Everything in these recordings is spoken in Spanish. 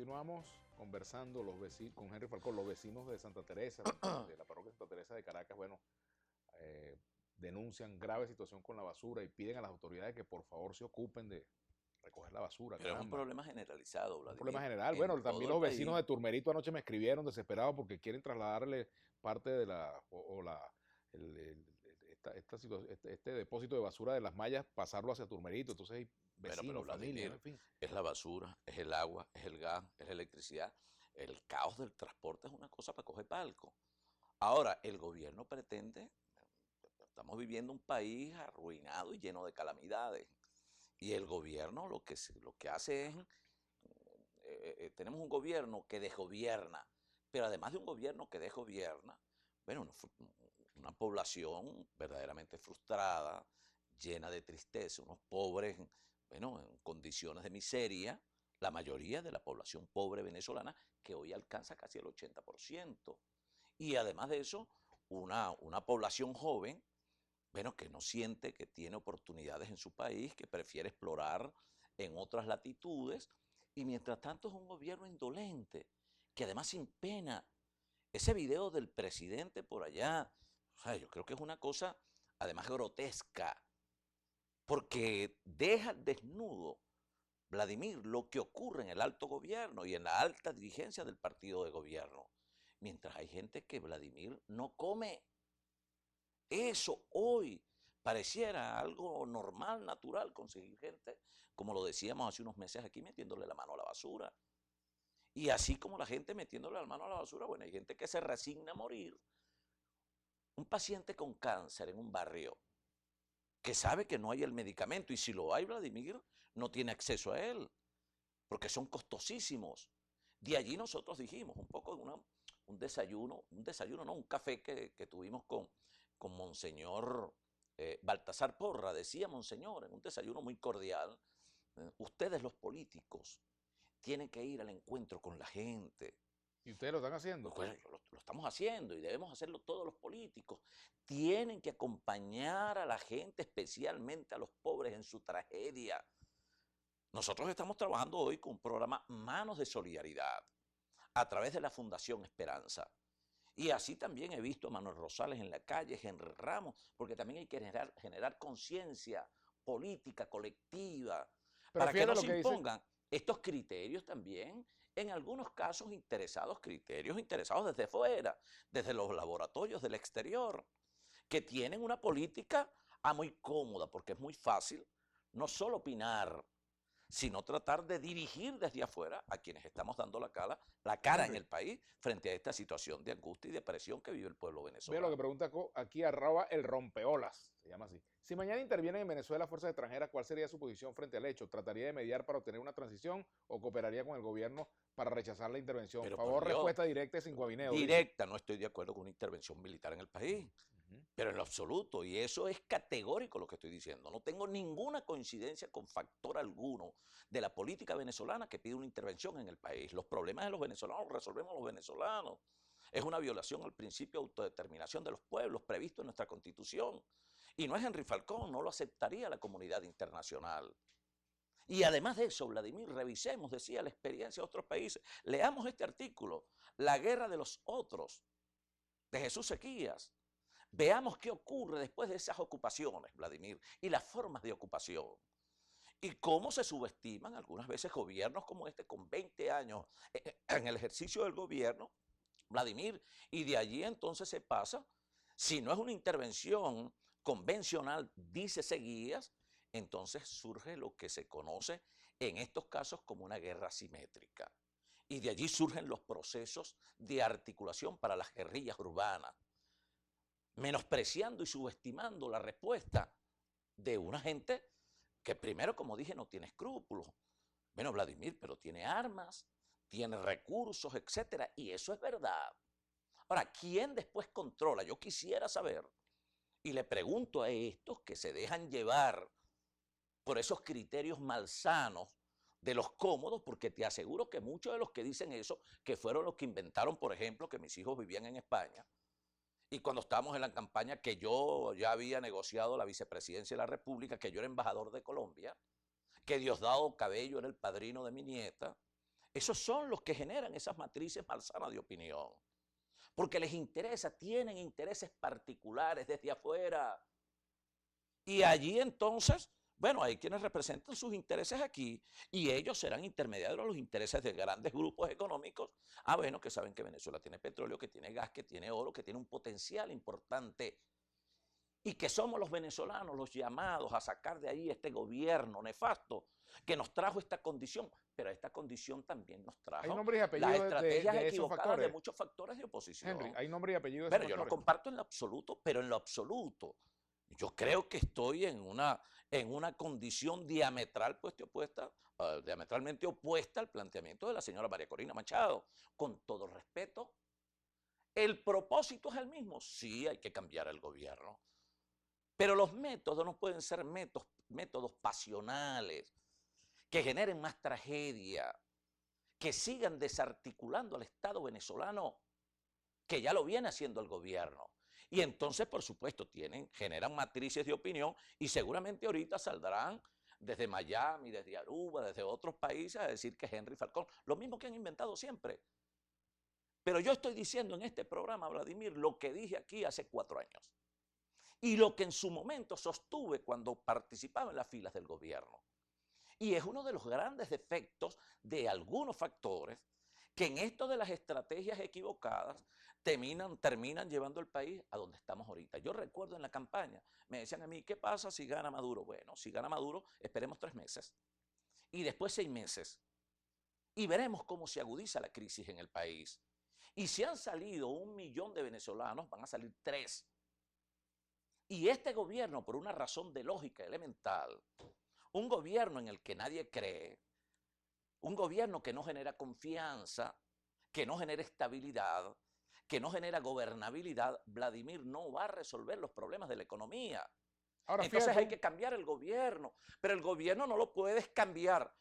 Continuamos conversando con Henry Falcón, los vecinos de Santa Teresa, de la parroquia de Santa Teresa de Caracas, bueno, denuncian grave situación con la basura y piden a las autoridades que por favor se ocupen de recoger la basura, Pero es un caramba. problema generalizado, Un problema Vladimir, general. en Bueno, todo también el los vecinos país. de Turmerito anoche me escribieron desesperados porque quieren trasladarle parte de la, o la, este depósito de basura de las mallas, pasarlo hacia Turmerito. Entonces hay Bueno, pero vecinos, familias, en Vladimir, fin. es la basura, es el agua, es el gas, es la electricidad. El caos del transporte es una cosa para coger palco. Ahora, el gobierno pretende, estamos viviendo un país arruinado y lleno de calamidades. Y el gobierno lo que hace es, tenemos un gobierno que desgobierna, pero además de un gobierno que desgobierna, bueno, una población verdaderamente frustrada, llena de tristeza, unos pobres, bueno, en condiciones de miseria, la mayoría de la población pobre venezolana, que hoy alcanza casi el 80%. Y además de eso, una población joven, bueno, que no siente que tiene oportunidades en su país, que prefiere explorar en otras latitudes, y mientras tanto es un gobierno indolente, que además sin pena. Ese video del presidente por allá, o sea, yo creo que es una cosa además grotesca, porque deja desnudo, Vladimir, lo que ocurre en el alto gobierno y en la alta dirigencia del partido de gobierno. Mientras hay gente que Vladimir no come. Eso hoy pareciera algo normal, natural, conseguir gente, como lo decíamos hace unos meses aquí, metiéndole la mano a la basura. Y así como la gente metiéndole la mano a la basura, bueno, hay gente que se resigna a morir. Un paciente con cáncer en un barrio que sabe que no hay el medicamento y si lo hay, Vladimir no tiene acceso a él, porque son costosísimos. De allí nosotros dijimos un poco de un desayuno, no, un café que tuvimos con Monseñor Baltasar Porra. Decía Monseñor en un desayuno muy cordial, ustedes los políticos tienen que ir al encuentro con la gente. ¿Y ustedes lo están haciendo? Pues lo estamos haciendo y debemos hacerlo todos los políticos. Tienen que acompañar a la gente, especialmente a los pobres en su tragedia. Nosotros estamos trabajando hoy con un programa Manos de Solidaridad a través de la Fundación Esperanza. Y así también he visto a Manuel Rosales en la calle, Henry Ramos, porque también hay que generar conciencia política colectiva Pero para que fíjate no lo se que dice. impongan estos criterios también, en algunos casos criterios interesados desde fuera, desde los laboratorios del exterior, que tienen una política muy cómoda, porque es muy fácil no solo opinar, sino tratar de dirigir desde afuera a quienes estamos dando la cara en Henry, el país frente a esta situación de angustia y depresión que vive el pueblo ve lo que venezolano. pregunta aquí el rompeolas, se llama así. Si mañana intervienen en Venezuela fuerzas extranjeras, ¿cuál sería su posición frente al hecho? ¿Trataría de mediar para obtener una transición o cooperaría con el gobierno para rechazar la intervención? Pero por Favor, Dios, respuesta directa y sin guabineo, dice. directa, no estoy de acuerdo con una intervención militar en el país, Ujú. pero en lo absoluto, y eso es categórico lo que estoy diciendo. No tengo ninguna coincidencia con factor alguno de la política venezolana que pide una intervención en el país. Los problemas de los venezolanos los resolvemos los venezolanos. Es una violación al principio de autodeterminación de los pueblos previsto en nuestra Constitución. Y no es Henry Falcón, no lo aceptaría la comunidad internacional. Y además de eso, Vladimir, revisemos, decía, la experiencia de otros países. Leamos este artículo, La guerra de los otros, de Jesús Sequías. Veamos qué ocurre después de esas ocupaciones, Vladimir, y las formas de ocupación. Y cómo se subestiman algunas veces gobiernos como este, con 20 años en el ejercicio del gobierno, Vladimir, y de allí entonces se pasa, si no es una intervención convencional, dice Seguías, entonces surge lo que se conoce en estos casos como una guerra asimétrica. Y de allí surgen los procesos de articulación para las guerrillas urbanas, menospreciando y subestimando la respuesta de una gente que primero, como dije, no tiene escrúpulos. Bueno, Vladimir, pero tiene armas, tiene recursos, etcétera, y eso es verdad. Ahora, ¿quién después controla? Yo quisiera saber, y le pregunto a estos que se dejan llevar por esos criterios malsanos de los cómodos, porque te aseguro que muchos de los que dicen eso, que fueron los que inventaron, por ejemplo, que mis hijos vivían en España, y cuando estábamos en la campaña que yo ya había negociado la vicepresidencia de la República, que yo era embajador de Colombia, que Diosdado Cabello era el padrino de mi nieta, Esos son los que generan esas matrices malsanas de opinión. Porque les interesa, tienen intereses particulares desde afuera. Y allí entonces, bueno, hay quienes representan sus intereses aquí y ellos serán intermediarios de los intereses de grandes grupos económicos. Ah, bueno, que saben que Venezuela tiene petróleo, que tiene gas, que tiene oro, que tiene un potencial importante. Y que somos los venezolanos los llamados a sacar de ahí este gobierno nefasto que nos trajo esta condición, pero esta condición también nos Hay trajo nombre y las apellido estrategias de esos equivocadas de factores. muchos factores de oposición. Henry, hay nombre y apellido de esos Bueno, yo no factores. comparto en lo absoluto, pero en lo absoluto, yo creo que estoy en una condición diametralmente opuesta al planteamiento de la señora María Corina Machado. Con todo respeto, ¿el propósito es el mismo? Sí, hay que cambiar el gobierno. Pero los métodos no pueden ser métodos pasionales, que generen más tragedia, que sigan desarticulando al Estado venezolano, que ya lo viene haciendo el gobierno. Y entonces, por supuesto, generan matrices de opinión y seguramente ahorita saldrán desde Miami, desde Aruba, desde otros países a decir que Henry Falcón, lo mismo que han inventado siempre. Pero yo estoy diciendo en este programa, Vladimir, lo que dije aquí hace 4 años. Y lo que en su momento sostuve cuando participaba en las filas del gobierno. Y es uno de los grandes defectos de algunos factores que en esto de las estrategias equivocadas terminan llevando el país a donde estamos ahorita. Yo recuerdo en la campaña, me decían a mí, ¿qué pasa si gana Maduro? Bueno, si gana Maduro, esperemos 3 meses. Y después 6 meses. Y veremos cómo se agudiza la crisis en el país. Y si han salido 1 millón de venezolanos, van a salir 3. Y este gobierno, por una razón de lógica elemental, un gobierno en el que nadie cree, un gobierno que no genera confianza, que no genera estabilidad, que no genera gobernabilidad, Vladimir no va a resolver los problemas de la economía. Ahora, entonces hay que cambiar el gobierno, pero el gobierno no lo puedes cambiar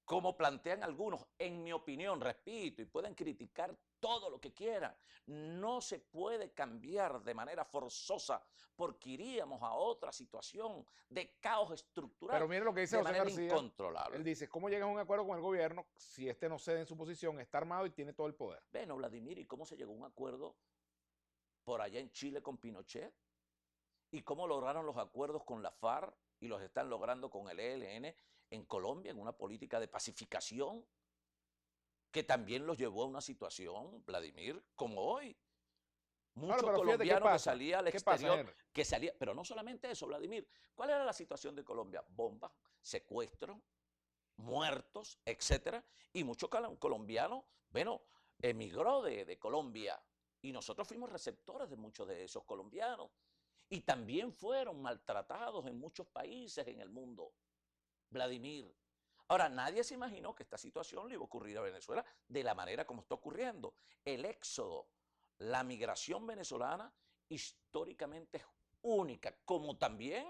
como plantean algunos, en mi opinión, repito, y pueden criticar todo lo que quieran, no se puede cambiar de manera forzosa porque iríamos a otra situación de caos estructural. Pero mire lo que dice de José manera García, incontrolable. Él dice, ¿cómo llegas a un acuerdo con el gobierno si este no cede en su posición, está armado y tiene todo el poder? Bueno, Vladimir, ¿y cómo se llegó a un acuerdo por allá en Chile con Pinochet? ¿Y cómo lograron los acuerdos con la FARC y los están logrando con el ELN en Colombia en una política de pacificación que también los llevó a una situación, Vladimir, como hoy? Muchos colombianos que salían al exterior, pero no solamente eso, Vladimir. ¿Cuál era la situación de Colombia? Bombas, secuestros, muertos, etcétera. Y muchos colombianos, bueno, emigró de Colombia. Y nosotros fuimos receptores de muchos de esos colombianos. Y también fueron maltratados en muchos países en el mundo, Vladimir. Ahora, nadie se imaginó que esta situación le iba a ocurrir a Venezuela de la manera como está ocurriendo. El éxodo, la migración venezolana históricamente es única, como también,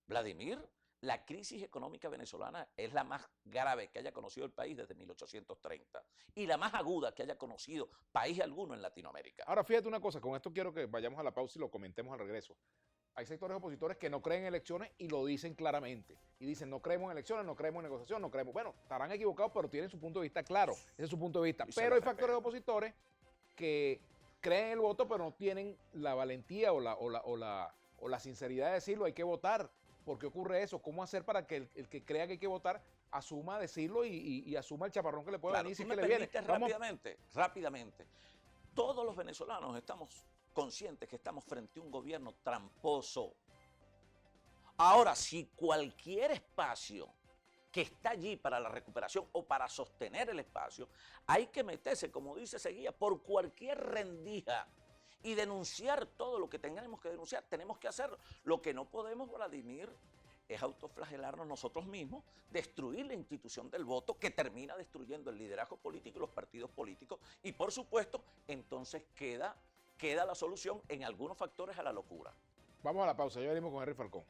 Vladimir, la crisis económica venezolana es la más grave que haya conocido el país desde 1830 y la más aguda que haya conocido país alguno en Latinoamérica. Ahora, fíjate una cosa, con esto quiero que vayamos a la pausa y lo comentemos al regreso. Hay sectores opositores que no creen en elecciones y lo dicen claramente. Y dicen, no creemos en elecciones, no creemos en negociación, no creemos. Bueno, estarán equivocados, pero tienen su punto de vista claro. Ese es su punto de vista. Pero hay factores opositores que creen en el voto, pero no tienen la valentía o la sinceridad de decirlo. Hay que votar. ¿Por qué ocurre eso? ¿Cómo hacer para que el que crea que hay que votar asuma decirlo y asuma el chaparrón que le puede venir si que le viene? Rápidamente. Todos los venezolanos estamos conscientes que estamos frente a un gobierno tramposo. Ahora, si cualquier espacio que está allí para la recuperación o para sostener el espacio, hay que meterse, como dice Seguía, por cualquier rendija y denunciar todo lo que tengamos que denunciar. Tenemos que hacerlo. Lo que no podemos, Vladimir, es autoflagelarnos nosotros mismos, destruir la institución del voto que termina destruyendo el liderazgo político y los partidos políticos y, por supuesto, entonces queda la solución en algunos factores a la locura. Vamos a la pausa, ya venimos con Henry Falcón.